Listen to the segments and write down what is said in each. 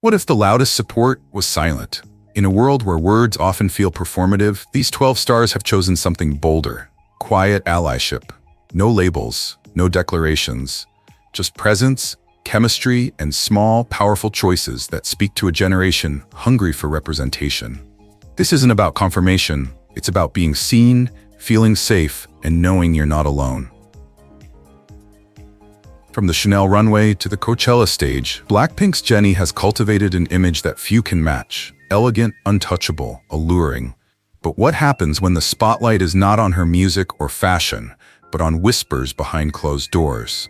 What if the loudest support was silent? In a world where words often feel performative, these 12 stars have chosen something bolder. Quiet allyship. No labels, no declarations. Just presence, chemistry, and small, powerful choices that speak to a generation hungry for representation. This isn't about confirmation. It's about being seen, feeling safe, and knowing you're not alone. From the Chanel runway to the Coachella stage, BLACKPINK's Jennie has cultivated an image that few can match. Elegant, untouchable, alluring. But what happens when the spotlight is not on her music or fashion, but on whispers behind closed doors?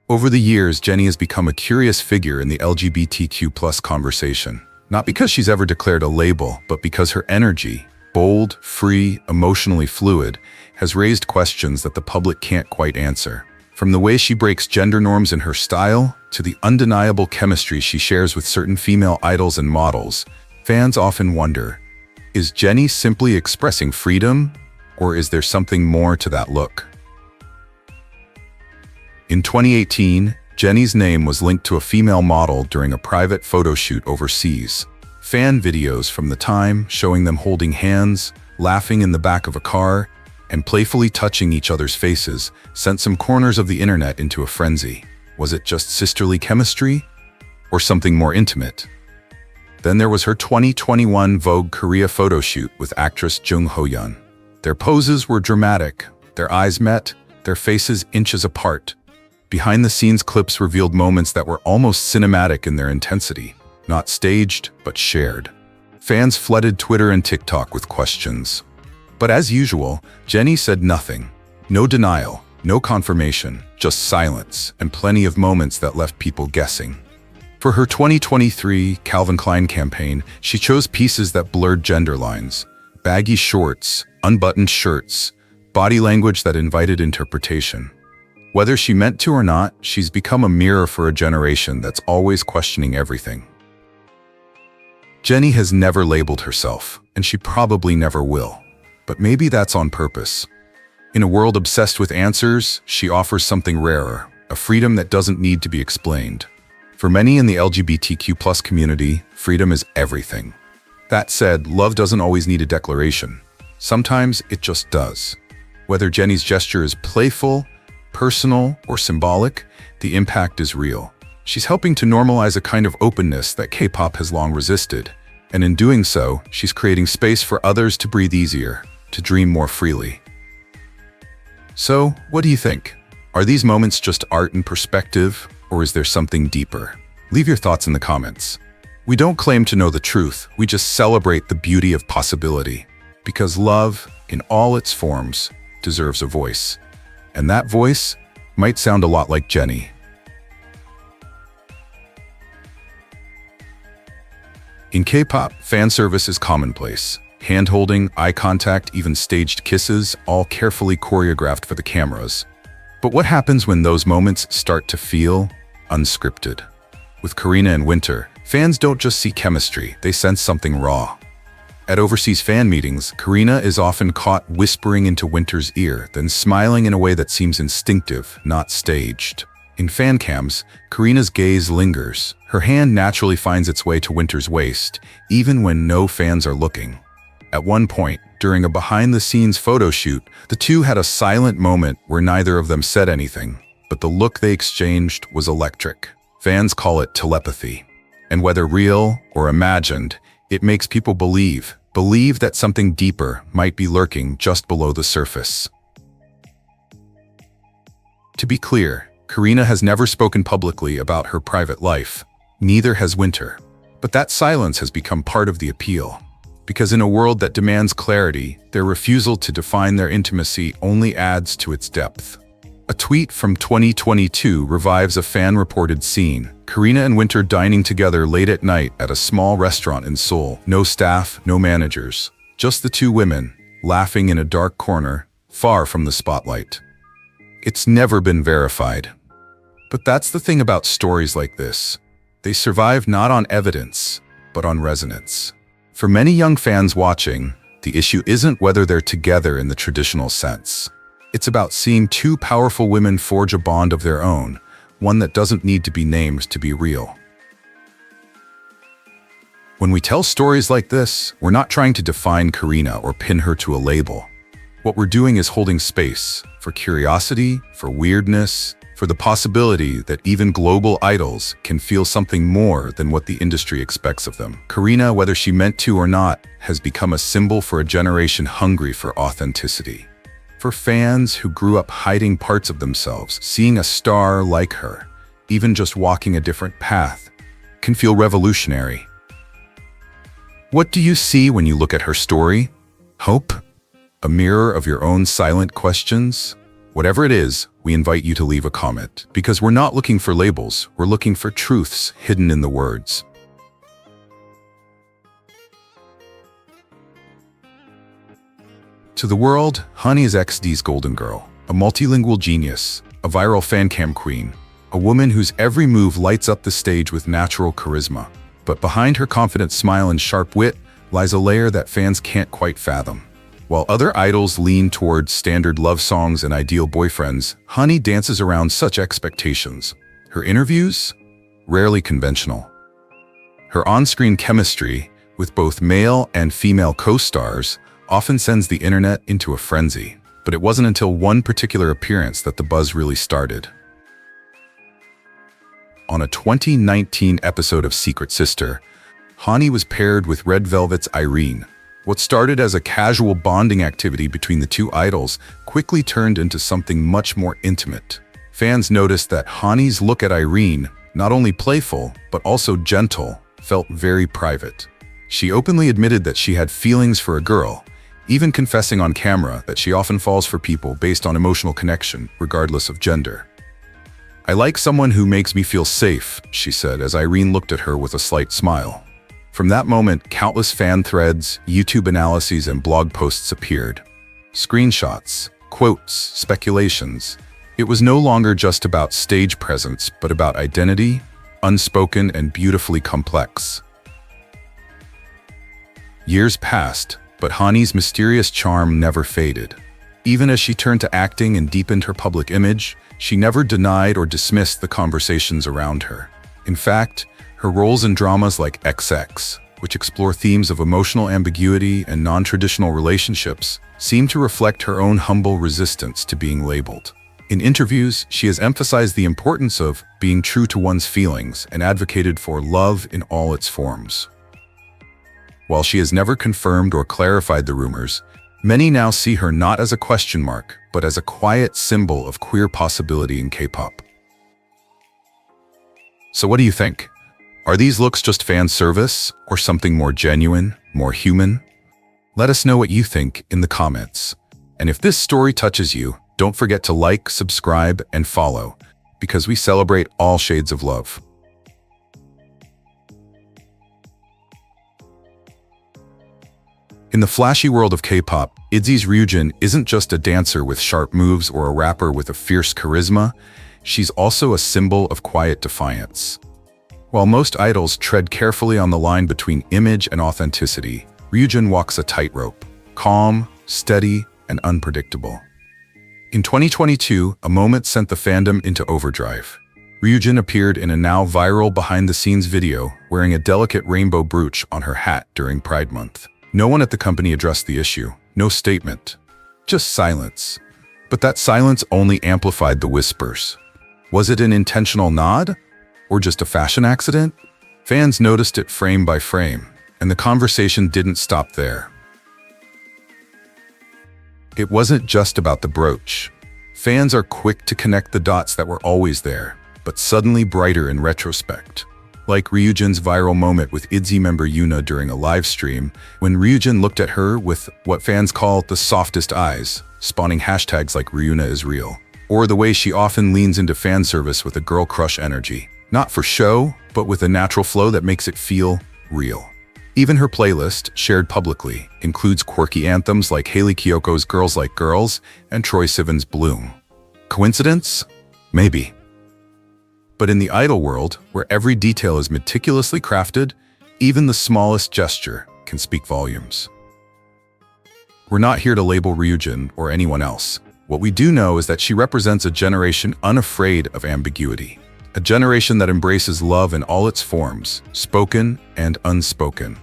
Over the years, Jennie has become a curious figure in the LGBTQ+ conversation. Not because she's ever declared a label, but because her energy, bold, free, emotionally fluid, has raised questions that the public can't quite answer. From the way she breaks gender norms in her style, to the undeniable chemistry she shares with certain female idols and models, fans often wonder, is Jennie simply expressing freedom, or is there something more to that look? In 2018, Jennie's name was linked to a female model during a private photo shoot overseas. Fan videos from the time showing them holding hands, laughing in the back of a car, and playfully touching each other's faces sent some corners of the internet into a frenzy. Was it just sisterly chemistry? Or something more intimate? Then there was her 2021 Vogue Korea photo shoot with actress Jung Ho-yeon. Their poses were dramatic, their eyes met, their faces inches apart. Behind-the-scenes clips revealed moments that were almost cinematic in their intensity, not staged, but shared. Fans flooded Twitter and TikTok with questions. But as usual, Jennie said nothing. No denial, no confirmation, just silence, and plenty of moments that left people guessing. For her 2023 Calvin Klein campaign, she chose pieces that blurred gender lines. Baggy shorts, unbuttoned shirts, body language that invited interpretation. Whether she meant to or not, she's become a mirror for a generation that's always questioning everything. Jennie has never labeled herself, and she probably never will. But maybe that's on purpose. In a world obsessed with answers, she offers something rarer, a freedom that doesn't need to be explained. For many in the LGBTQ+ community, freedom is everything. That said, love doesn't always need a declaration. Sometimes it just does. Whether Jennie's gesture is playful, personal, or symbolic, the impact is real. She's helping to normalize a kind of openness that K-pop has long resisted. And in doing so, she's creating space for others to breathe easier, to dream more freely. So, what do you think? Are these moments just art and perspective, or is there something deeper? Leave your thoughts in the comments. We don't claim to know the truth, we just celebrate the beauty of possibility. Because love, in all its forms, deserves a voice. And that voice might sound a lot like Jennie. In K-pop, fan service is commonplace. Hand-holding, eye contact, even staged kisses, all carefully choreographed for the cameras. But what happens when those moments start to feel unscripted? With Karina and Winter, fans don't just see chemistry, they sense something raw. At overseas fan meetings, Karina is often caught whispering into Winter's ear, then smiling in a way that seems instinctive, not staged. In fan cams, Karina's gaze lingers. Her hand naturally finds its way to Winter's waist, even when no fans are looking. At one point, during a behind-the-scenes photo shoot, the two had a silent moment where neither of them said anything, but the look they exchanged was electric. Fans call it telepathy. And whether real or imagined, it makes people believe that something deeper might be lurking just below the surface. To be clear, Karina has never spoken publicly about her private life. Neither has Winter. But that silence has become part of the appeal. Because in a world that demands clarity, their refusal to define their intimacy only adds to its depth. A tweet from 2022 revives a fan-reported scene. Karina and Winter dining together late at night at a small restaurant in Seoul. No staff, no managers. Just the two women, laughing in a dark corner, far from the spotlight. It's never been verified. But that's the thing about stories like this. They survive not on evidence, but on resonance. For many young fans watching, the issue isn't whether they're together in the traditional sense. It's about seeing two powerful women forge a bond of their own, one that doesn't need to be named to be real. When we tell stories like this, we're not trying to define Karina or pin her to a label. What we're doing is holding space for curiosity, for weirdness, for the possibility that even global idols can feel something more than what the industry expects of them. Karina, whether she meant to or not, has become a symbol for a generation hungry for authenticity. For fans who grew up hiding parts of themselves, seeing a star like her, even just walking a different path, can feel revolutionary. What do you see when you look at her story? Hope? A mirror of your own silent questions? Whatever it is, we invite you to leave a comment, because we're not looking for labels, we're looking for truths hidden in the words. To the world, Hani is EXID's golden girl, a multilingual genius, a viral fancam queen, a woman whose every move lights up the stage with natural charisma. But behind her confident smile and sharp wit lies a layer that fans can't quite fathom. While other idols lean towards standard love songs and ideal boyfriends, Hani dances around such expectations. Her interviews? Rarely conventional. Her on-screen chemistry, with both male and female co-stars, often sends the internet into a frenzy. But it wasn't until one particular appearance that the buzz really started. On a 2019 episode of Secret Sister, Hani was paired with Red Velvet's Irene. What started as a casual bonding activity between the two idols quickly turned into something much more intimate. Fans noticed that Hani's look at Irene, not only playful, but also gentle, felt very private. She openly admitted that she had feelings for a girl, even confessing on camera that she often falls for people based on emotional connection, regardless of gender. "I like someone who makes me feel safe," she said as Irene looked at her with a slight smile. From that moment, countless fan threads, YouTube analyses, and blog posts appeared. Screenshots, quotes, speculations. It was no longer just about stage presence, but about identity, unspoken and beautifully complex. Years passed, but Hani's mysterious charm never faded. Even as she turned to acting and deepened her public image, she never denied or dismissed the conversations around her. In fact, her roles in dramas like XX, which explore themes of emotional ambiguity and non-traditional relationships, seem to reflect her own humble resistance to being labeled. In interviews, she has emphasized the importance of being true to one's feelings and advocated for love in all its forms. While she has never confirmed or clarified the rumors, many now see her not as a question mark, but as a quiet symbol of queer possibility in K-pop. So what do you think? Are these looks just fan service, or something more genuine, more human? Let us know what you think in the comments. And if this story touches you, don't forget to like, subscribe, and follow, because we celebrate all shades of love. In the flashy world of K-pop, ITZY's Ryujin isn't just a dancer with sharp moves or a rapper with a fierce charisma, she's also a symbol of quiet defiance. While most idols tread carefully on the line between image and authenticity, Ryujin walks a tightrope, calm, steady, and unpredictable. In 2022, a moment sent the fandom into overdrive. Ryujin appeared in a now viral behind-the-scenes video wearing a delicate rainbow brooch on her hat during Pride Month. No one at the company addressed the issue, no statement, just silence. But that silence only amplified the whispers. Was it an intentional nod? Or just a fashion accident? Fans noticed it frame by frame, and the conversation didn't stop there. It wasn't just about the brooch. Fans are quick to connect the dots that were always there, but suddenly brighter in retrospect. Like Ryujin's viral moment with ITZY member Yuna during a live stream, when Ryujin looked at her with what fans call the softest eyes, spawning hashtags like Ryuna is real. Or the way she often leans into fan service with a girl crush energy. Not for show, but with a natural flow that makes it feel real. Even her playlist, shared publicly, includes quirky anthems like Hayley Kyoko's Girls Like Girls and Troye Sivan's Bloom. Coincidence? Maybe. But in the idol world, where every detail is meticulously crafted, even the smallest gesture can speak volumes. We're not here to label Ryujin or anyone else. What we do know is that she represents a generation unafraid of ambiguity. a generation that embraces love in all its forms, spoken and unspoken.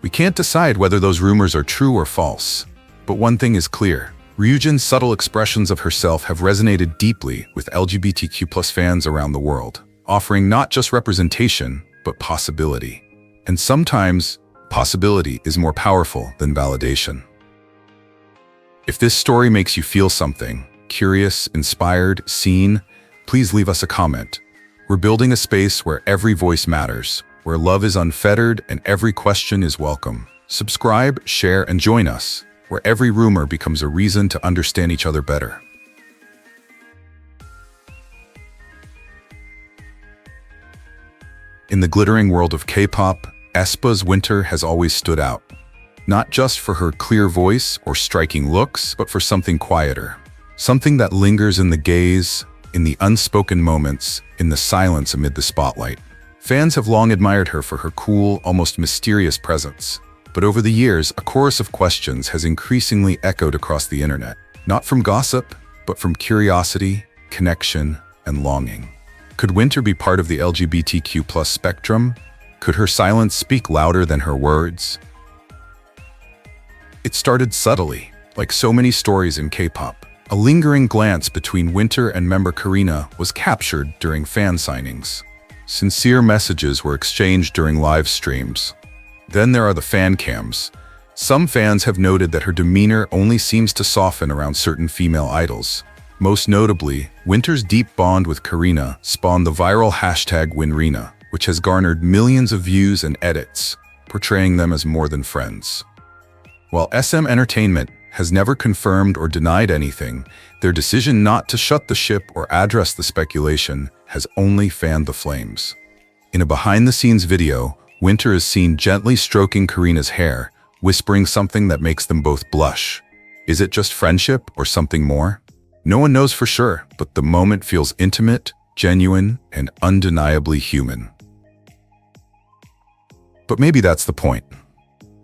We can't decide whether those rumors are true or false, but one thing is clear. Ryujin's subtle expressions of herself have resonated deeply with LGBTQ+ fans around the world, offering not just representation, but possibility. And sometimes, possibility is more powerful than validation. If this story makes you feel something, curious, inspired, seen, please leave us a comment. We're building a space where every voice matters, where love is unfettered and every question is welcome. Subscribe, share, and join us, where every rumor becomes a reason to understand each other better. In the glittering world of K-pop, aespa's Winter has always stood out. Not just for her clear voice or striking looks, but for something quieter. Something that lingers in the gaze, in the unspoken moments, in the silence amid the spotlight. Fans have long admired her for her cool, almost mysterious presence. But over the years, a chorus of questions has increasingly echoed across the internet. Not from gossip, but from curiosity, connection, and longing. Could Winter be part of the LGBTQ+ spectrum? Could her silence speak louder than her words? It started subtly, like so many stories in K-pop. A lingering glance between Winter and member Karina was captured during fan signings. Sincere messages were exchanged during live streams. Then there are the fan cams. Some fans have noted that her demeanor only seems to soften around certain female idols. Most notably, Winter's deep bond with Karina spawned the viral #WinRina, which has garnered millions of views and edits, portraying them as more than friends. While SM Entertainment has never confirmed or denied anything, their decision not to shut the ship or address the speculation has only fanned the flames. In a behind-the-scenes video, Winter is seen gently stroking Karina's hair, whispering something that makes them both blush. Is it just friendship or something more? No one knows for sure, but the moment feels intimate, genuine, and undeniably human. But maybe that's the point.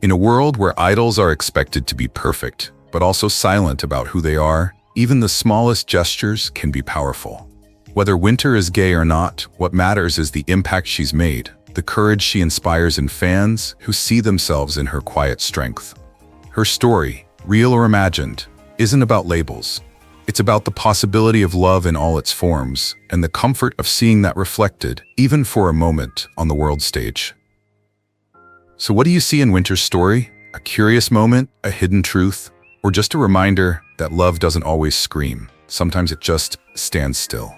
In a world where idols are expected to be perfect, but also silent about who they are, even the smallest gestures can be powerful. Whether Winter is gay or not, what matters is the impact she's made, the courage she inspires in fans who see themselves in her quiet strength. Her story, real or imagined, isn't about labels. It's about the possibility of love in all its forms, and the comfort of seeing that reflected, even for a moment, on the world stage. So what do you see in Winter's story? A curious moment, a hidden truth, or just a reminder that love doesn't always scream. Sometimes it just stands still.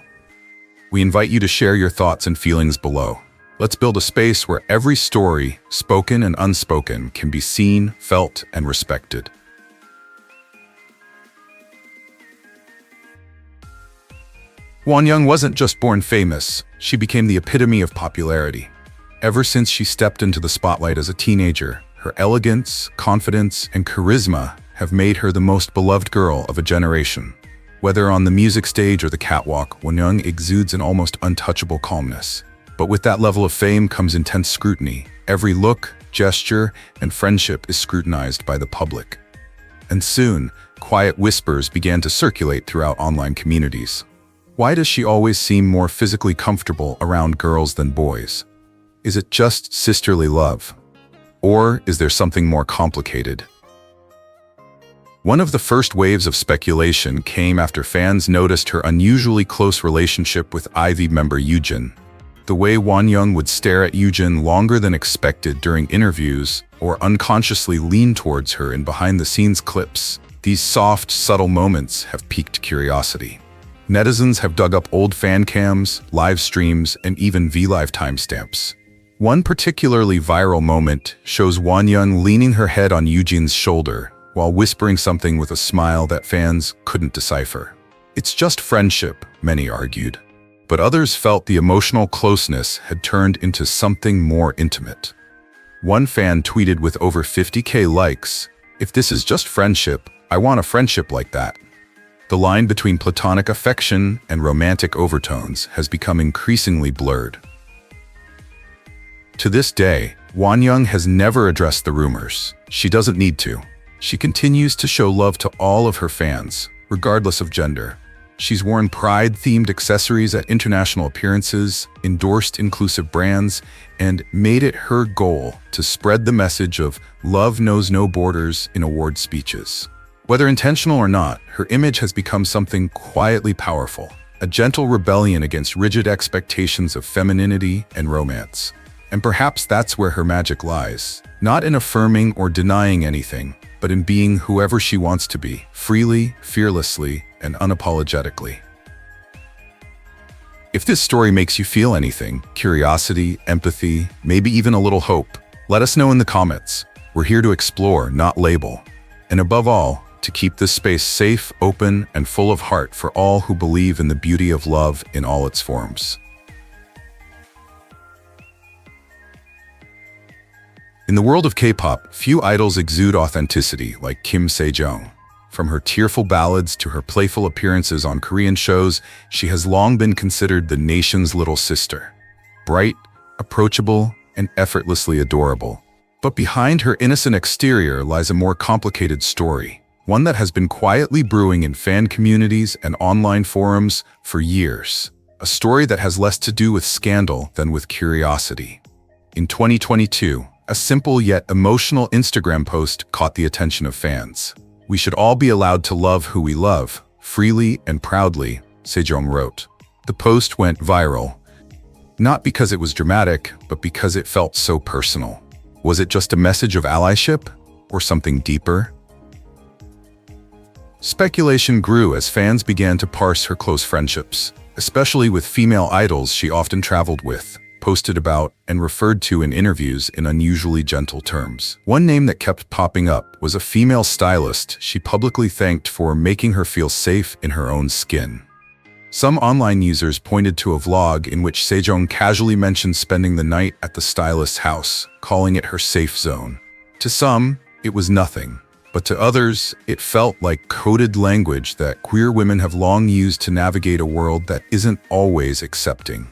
We invite you to share your thoughts and feelings below. Let's build a space where every story, spoken and unspoken, can be seen, felt, and respected. Wonyoung wasn't just born famous, she became the epitome of popularity. Ever since she stepped into the spotlight as a teenager, her elegance, confidence, and charisma have made her the most beloved girl of a generation. Whether on the music stage or the catwalk, Wonyoung exudes an almost untouchable calmness. But with that level of fame comes intense scrutiny. Every look, gesture, and friendship is scrutinized by the public. And soon, quiet whispers began to circulate throughout online communities. Why does she always seem more physically comfortable around girls than boys? Is it just sisterly love? Or is there something more complicated? One of the first waves of speculation came after fans noticed her unusually close relationship with ITZY member Ryujin. The way Wonyoung would stare at Ryujin longer than expected during interviews or unconsciously lean towards her in behind-the-scenes clips. These soft, subtle moments have piqued curiosity. Netizens have dug up old fan cams, live streams, and even VLive timestamps. One particularly viral moment shows Wonyoung leaning her head on Ryujin's shoulder while whispering something with a smile that fans couldn't decipher. It's just friendship, many argued. But others felt the emotional closeness had turned into something more intimate. One fan tweeted with over 50,000 likes, "If this is just friendship, I want a friendship like that." The line between platonic affection and romantic overtones has become increasingly blurred. To this day, Wonyoung has never addressed the rumors. She doesn't need to. She continues to show love to all of her fans, regardless of gender. She's worn pride-themed accessories at international appearances, endorsed inclusive brands, and made it her goal to spread the message of love knows no borders in award speeches. Whether intentional or not, her image has become something quietly powerful, a gentle rebellion against rigid expectations of femininity and romance. And perhaps that's where her magic lies, not in affirming or denying anything, but in being whoever she wants to be, freely, fearlessly, and unapologetically. If this story makes you feel anything, curiosity, empathy, maybe even a little hope, let us know in the comments. We're here to explore, not label. And above all, to keep this space safe, open, and full of heart for all who believe in the beauty of love in all its forms. In the world of K-pop, few idols exude authenticity like Kim Sejeong. From her tearful ballads to her playful appearances on Korean shows, she has long been considered the nation's little sister. Bright, approachable, and effortlessly adorable. But behind her innocent exterior lies a more complicated story, one that has been quietly brewing in fan communities and online forums for years. A story that has less to do with scandal than with curiosity. In 2022, a simple yet emotional Instagram post caught the attention of fans. "We should all be allowed to love who we love, freely and proudly," Sejeong wrote. The post went viral, not because it was dramatic, but because it felt so personal. Was it just a message of allyship, or something deeper? Speculation grew as fans began to parse her close friendships, especially with female idols she often traveled with, posted about, and referred to in interviews in unusually gentle terms. One name that kept popping up was a female stylist she publicly thanked for making her feel safe in her own skin. Some online users pointed to a vlog in which Sejeong casually mentioned spending the night at the stylist's house, calling it her safe zone. To some, it was nothing, but to others, it felt like coded language that queer women have long used to navigate a world that isn't always accepting.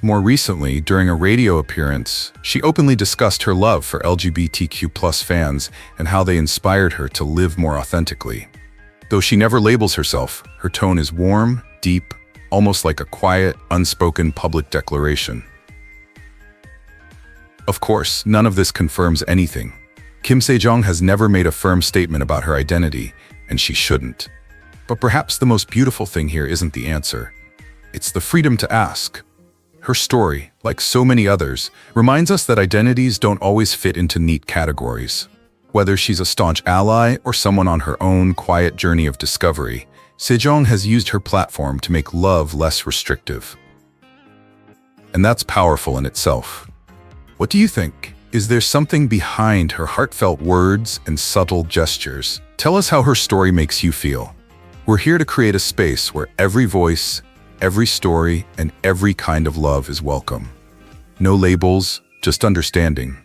More recently, during a radio appearance, she openly discussed her love for LGBTQ+ fans and how they inspired her to live more authentically. Though she never labels herself, her tone is warm, deep, almost like a quiet, unspoken public declaration. Of course, none of this confirms anything. Kim Sejeong has never made a firm statement about her identity, and she shouldn't. But perhaps the most beautiful thing here isn't the answer. It's the freedom to ask. Her story, like so many others, reminds us that identities don't always fit into neat categories. Whether she's a staunch ally or someone on her own quiet journey of discovery, Sejeong has used her platform to make love less restrictive. And that's powerful in itself. What do you think? Is there something behind her heartfelt words and subtle gestures? Tell us how her story makes you feel. We're here to create a space where every voice, every story, and every kind of love is welcome. No labels, just understanding.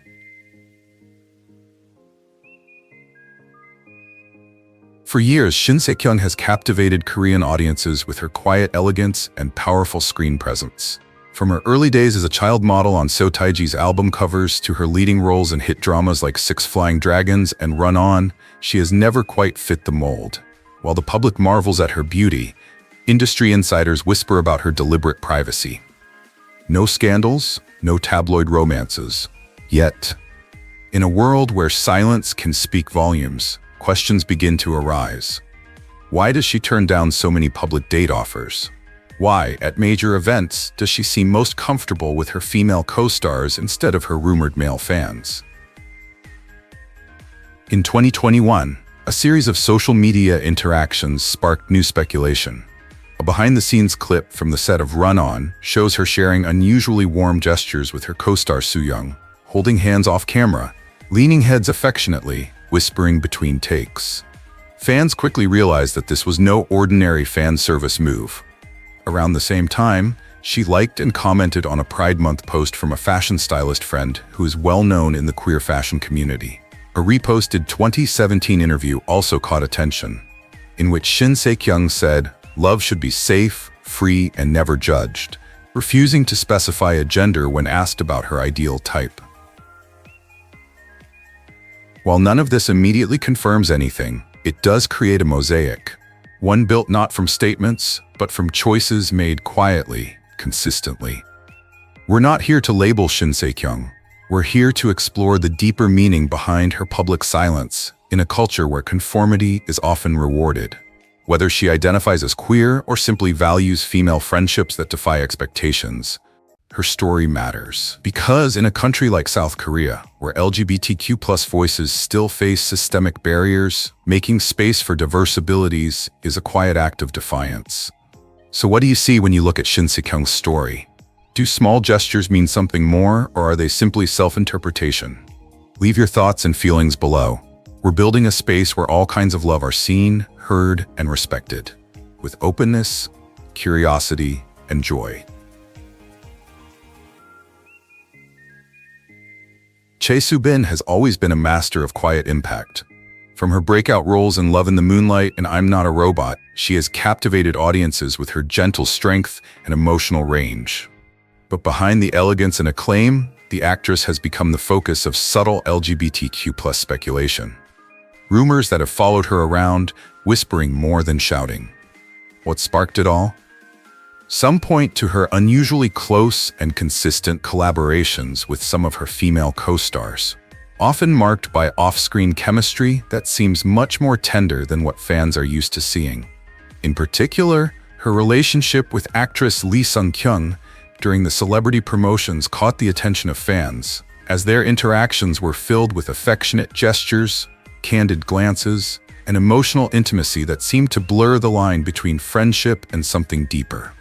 For years, Shin Se-kyung has captivated Korean audiences with her quiet elegance and powerful screen presence. From her early days as a child model on So Tae-ji's album covers to her leading roles in hit dramas like Six Flying Dragons and Run On, she has never quite fit the mold. While the public marvels at her beauty, industry insiders whisper about her deliberate privacy. No scandals, no tabloid romances. Yet, in a world where silence can speak volumes, questions begin to arise. Why does she turn down so many public date offers? Why, at major events, does she seem most comfortable with her female co-stars instead of her rumored male fans? In 2021, a series of social media interactions sparked new speculation. A behind-the-scenes clip from the set of Run On shows her sharing unusually warm gestures with her co-star Soo-young, holding hands off camera, leaning heads affectionately, whispering between takes. Fans quickly realized that this was no ordinary fan service move. Around the same time, she liked and commented on a Pride Month post from a fashion stylist friend who is well known in the queer fashion community. A reposted 2017 interview also caught attention, in which Shin Se-kyung said, "Love should be safe, free, and never judged," refusing to specify a gender when asked about her ideal type. While none of this immediately confirms anything, it does create a mosaic. One built not from statements, but from choices made quietly, consistently. We're not here to label Shin Se-kyung. We're here to explore the deeper meaning behind her public silence in a culture where conformity is often rewarded. Whether she identifies as queer or simply values female friendships that defy expectations, her story matters. Because in a country like South Korea, where LGBTQ+ voices still face systemic barriers, making space for diverse abilities is a quiet act of defiance. So what do you see when you look at Shin Se-kyung's story? Do small gestures mean something more, or are they simply self-interpretation? Leave your thoughts and feelings below. We're building a space where all kinds of love are seen, heard, and respected, with openness, curiosity, and joy. Chae Soo-bin has always been a master of quiet impact. From her breakout roles in Love in the Moonlight and I'm Not a Robot, she has captivated audiences with her gentle strength and emotional range. But behind the elegance and acclaim, the actress has become the focus of subtle LGBTQ+ speculation. Rumors that have followed her around, whispering more than shouting. What sparked it all? Some point to her unusually close and consistent collaborations with some of her female co-stars, often marked by off-screen chemistry that seems much more tender than what fans are used to seeing. In particular, her relationship with actress Lee Sung-kyung during the celebrity promotions caught the attention of fans, as their interactions were filled with affectionate gestures, candid glances, and emotional intimacy that seemed to blur the line between friendship and something deeper.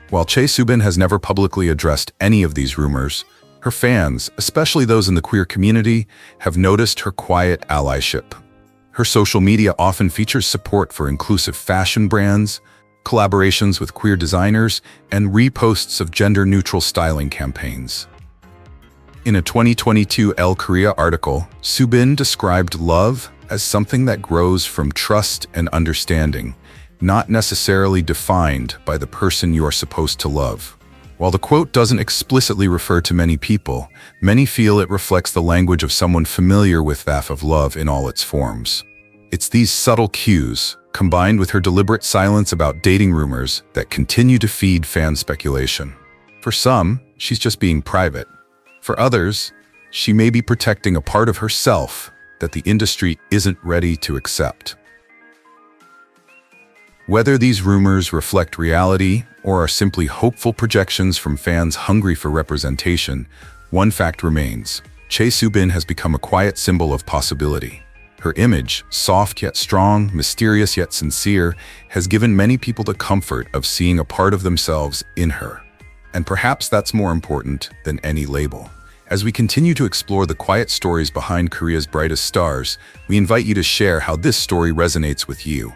While Chae Soo-bin has never publicly addressed any of these rumors, her fans, especially those in the queer community, have noticed her quiet allyship. Her social media often features support for inclusive fashion brands, collaborations with queer designers, and reposts of gender-neutral styling campaigns. In a 2022 Elle Korea article, Soo-bin described love as something that grows from trust and understanding, not necessarily defined by the person you are supposed to love. While the quote doesn't explicitly refer to many people, many feel it reflects the language of someone familiar with that of love in all its forms. It's these subtle cues, combined with her deliberate silence about dating rumors, that continue to feed fan speculation. For some, she's just being private. For others, she may be protecting a part of herself that the industry isn't ready to accept. Whether these rumors reflect reality or are simply hopeful projections from fans hungry for representation, one fact remains: Chae Soo-bin has become a quiet symbol of possibility. Her image, soft yet strong, mysterious yet sincere, has given many people the comfort of seeing a part of themselves in her. And perhaps that's more important than any label. As we continue to explore the quiet stories behind Korea's brightest stars, we invite you to share how this story resonates with you.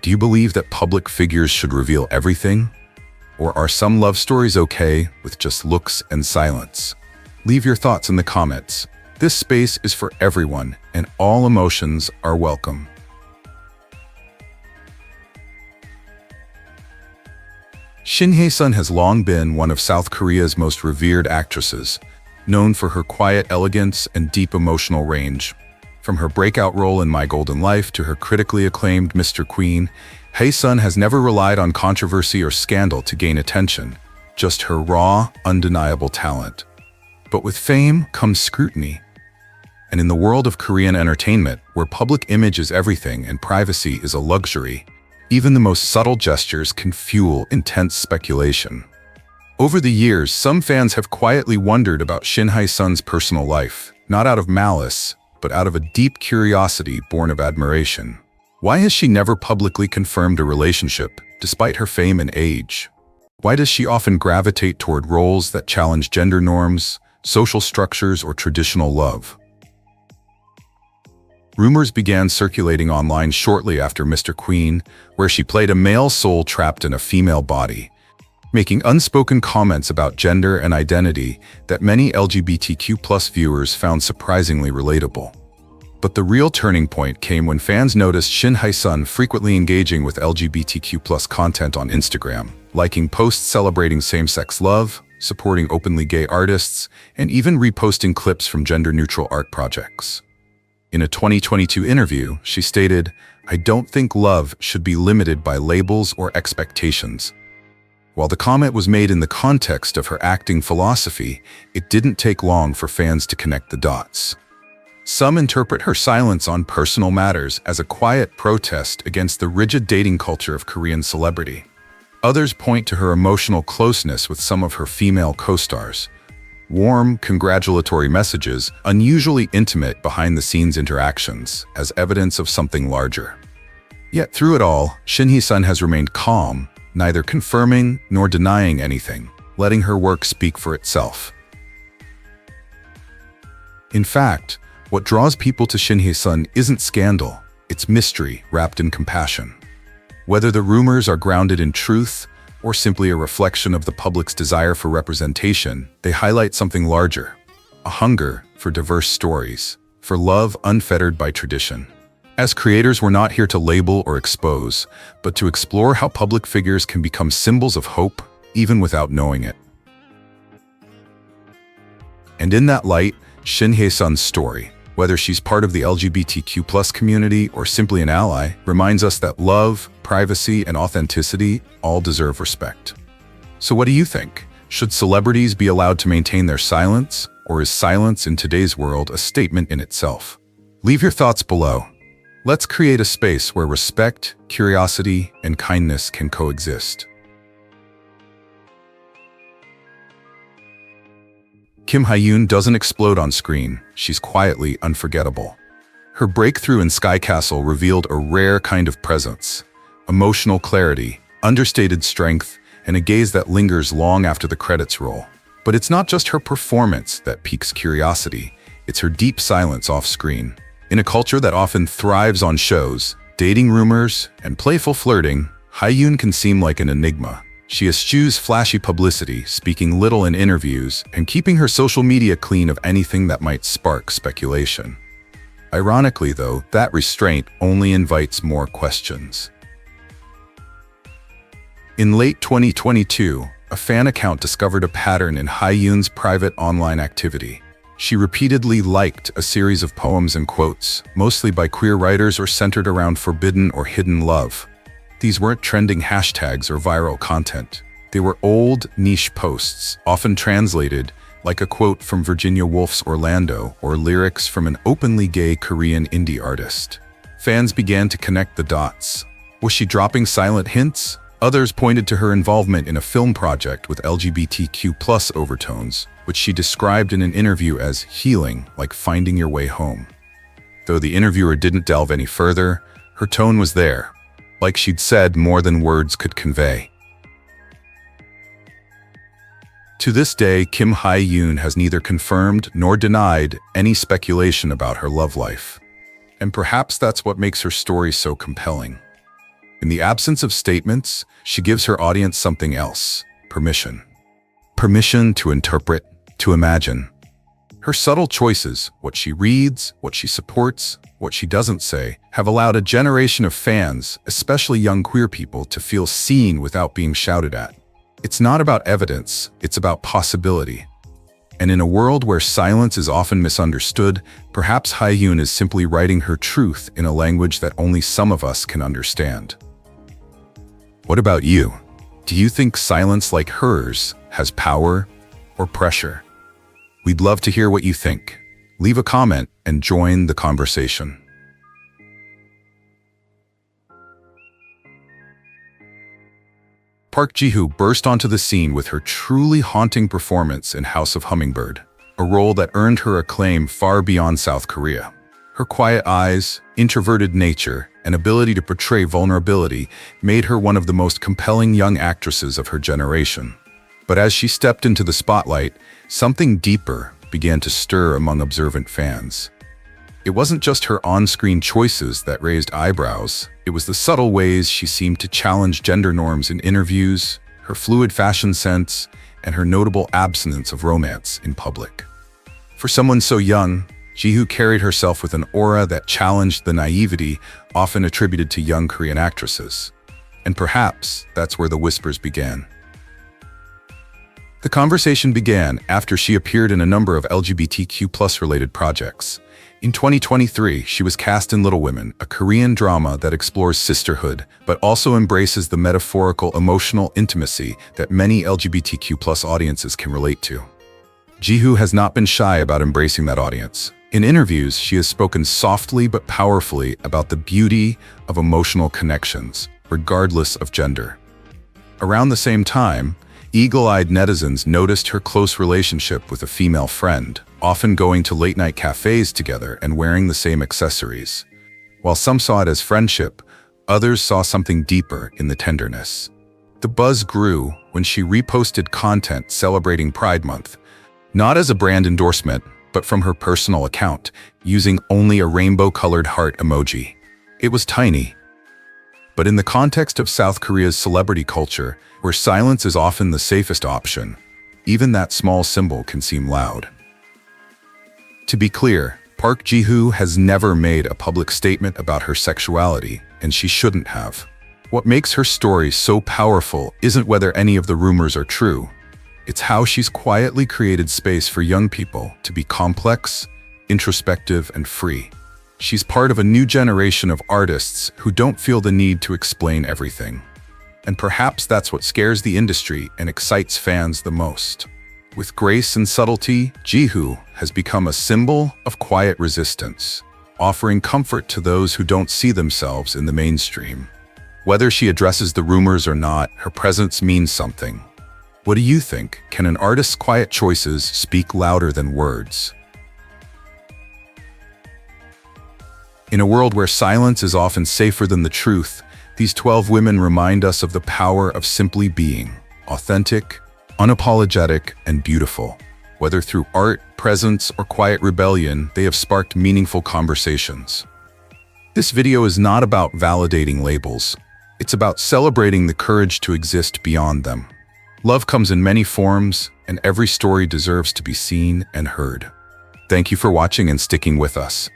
Do you believe that public figures should reveal everything? Or are some love stories okay with just looks and silence? Leave your thoughts in the comments. This space is for everyone, and all emotions are welcome. Shin Hye-sun has long been one of South Korea's most revered actresses, known for her quiet elegance and deep emotional range. From her breakout role in My Golden Life to her critically acclaimed Mr. Queen, Hye-sun has never relied on controversy or scandal to gain attention, just her raw, undeniable talent. But with fame comes scrutiny. And in the world of Korean entertainment, where public image is everything and privacy is a luxury, even the most subtle gestures can fuel intense speculation. Over the years, some fans have quietly wondered about Shin Hye-sun's personal life, not out of malice, but out of a deep curiosity born of admiration. Why has she never publicly confirmed a relationship, despite her fame and age? Why does she often gravitate toward roles that challenge gender norms, social structures, or traditional love? Rumors began circulating online shortly after Mr. Queen, where she played a male soul trapped in a female body, making unspoken comments about gender and identity that many LGBTQ+ viewers found surprisingly relatable. But the real turning point came when fans noticed Shin Hye-sun frequently engaging with LGBTQ+ content on Instagram, liking posts celebrating same-sex love, supporting openly gay artists, and even reposting clips from gender-neutral art projects. In a 2022 interview, she stated, "I don't think love should be limited by labels or expectations." While the comment was made in the context of her acting philosophy, it didn't take long for fans to connect the dots. Some interpret her silence on personal matters as a quiet protest against the rigid dating culture of Korean celebrity. Others point to her emotional closeness with some of her female co-stars. Warm, congratulatory messages, unusually intimate behind-the-scenes interactions, as evidence of something larger. Yet through it all, Shin Hye-sun has remained calm, neither confirming nor denying anything, letting her work speak for itself. In fact, what draws people to Shin Hye-sun isn't scandal, it's mystery wrapped in compassion. Whether the rumors are grounded in truth or simply a reflection of the public's desire for representation, they highlight something larger, a hunger for diverse stories, for love unfettered by tradition. As creators, we're not here to label or expose, but to explore how public figures can become symbols of hope, even without knowing it. And in that light, Shin Hye-sun's story, whether she's part of the LGBTQ+ community or simply an ally, reminds us that love, privacy, and authenticity all deserve respect. So what do you think? Should celebrities be allowed to maintain their silence, or is silence in today's world a statement in itself? Leave your thoughts below. Let's create a space where respect, curiosity, and kindness can coexist. Kim Hye-yoon doesn't explode on screen, she's quietly unforgettable. Her breakthrough in Sky Castle revealed a rare kind of presence, emotional clarity, understated strength, and a gaze that lingers long after the credits roll. But it's not just her performance that piques curiosity, it's her deep silence off-screen. In a culture that often thrives on shows, dating rumors, and playful flirting, Hye-yoon can seem like an enigma. She eschews flashy publicity, speaking little in interviews, and keeping her social media clean of anything that might spark speculation. Ironically, though, that restraint only invites more questions. In late 2022, a fan account discovered a pattern in Hye-yoon's private online activity. She repeatedly liked a series of poems and quotes, mostly by queer writers or centered around forbidden or hidden love. These weren't trending hashtags or viral content. They were old, niche posts, often translated, like a quote from Virginia Woolf's Orlando or lyrics from an openly gay Korean indie artist. Fans began to connect the dots. Was she dropping silent hints? Others pointed to her involvement in a film project with LGBTQ+ overtones, which she described in an interview as healing, like finding your way home. Though the interviewer didn't delve any further, her tone was there, like she'd said more than words could convey. To this day, Kim Hye-yoon has neither confirmed nor denied any speculation about her love life. And perhaps that's what makes her story so compelling. In the absence of statements, she gives her audience something else: permission. Permission to interpret, to imagine. Her subtle choices, what she reads, what she supports, what she doesn't say, have allowed a generation of fans, especially young queer people, to feel seen without being shouted at. It's not about evidence, it's about possibility. And in a world where silence is often misunderstood, perhaps Hye-yoon is simply writing her truth in a language that only some of us can understand. What about you? Do you think silence like hers has power or pressure? We'd love to hear what you think. Leave a comment and join the conversation. Park Ji-hoo burst onto the scene with her truly haunting performance in House of Hummingbird, a role that earned her acclaim far beyond South Korea. Her quiet eyes, introverted nature, and ability to portray vulnerability made her one of the most compelling young actresses of her generation. But as she stepped into the spotlight, something deeper began to stir among observant fans. It wasn't just her on-screen choices that raised eyebrows, it was the subtle ways she seemed to challenge gender norms in interviews, her fluid fashion sense, and her notable abstinence of romance in public. For someone so young, Ji-hoo carried herself with an aura that challenged the naivety often attributed to young Korean actresses. And perhaps that's where the whispers began. The conversation began after she appeared in a number of LGBTQ+ related projects, In 2023, she was cast in Little Women, a Korean drama that explores sisterhood, but also embraces the metaphorical emotional intimacy that many LGBTQ+ audiences can relate to. Jihoo has not been shy about embracing that audience. In interviews, she has spoken softly but powerfully about the beauty of emotional connections, regardless of gender. Around the same time, eagle-eyed netizens noticed her close relationship with a female friend, often going to late-night cafes together and wearing the same accessories. While some saw it as friendship, others saw something deeper in the tenderness. The buzz grew when she reposted content celebrating Pride Month, not as a brand endorsement, but from her personal account, using only a rainbow-colored heart emoji. It was tiny. But in the context of South Korea's celebrity culture, where silence is often the safest option, even that small symbol can seem loud. To be clear, Park Ji-hoo has never made a public statement about her sexuality, and she shouldn't have. What makes her story so powerful isn't whether any of the rumors are true. It's how she's quietly created space for young people to be complex, introspective, and free. She's part of a new generation of artists who don't feel the need to explain everything. And perhaps that's what scares the industry and excites fans the most. With grace and subtlety, Jihoo has become a symbol of quiet resistance, offering comfort to those who don't see themselves in the mainstream. Whether she addresses the rumors or not, her presence means something. What do you think? Can an artist's quiet choices speak louder than words? In a world where silence is often safer than the truth, these 12 women remind us of the power of simply being, authentic, unapologetic, and beautiful. Whether through art, presence, or quiet rebellion, they have sparked meaningful conversations. This video is not about validating labels. It's about celebrating the courage to exist beyond them. Love comes in many forms, and every story deserves to be seen and heard. Thank you for watching and sticking with us.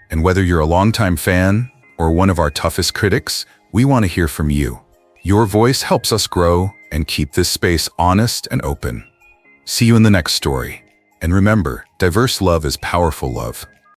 And whether you're a longtime fan or one of our toughest critics, we want to hear from you. Your voice helps us grow and keep this space honest and open. See you in the next story. And remember, diverse love is powerful love.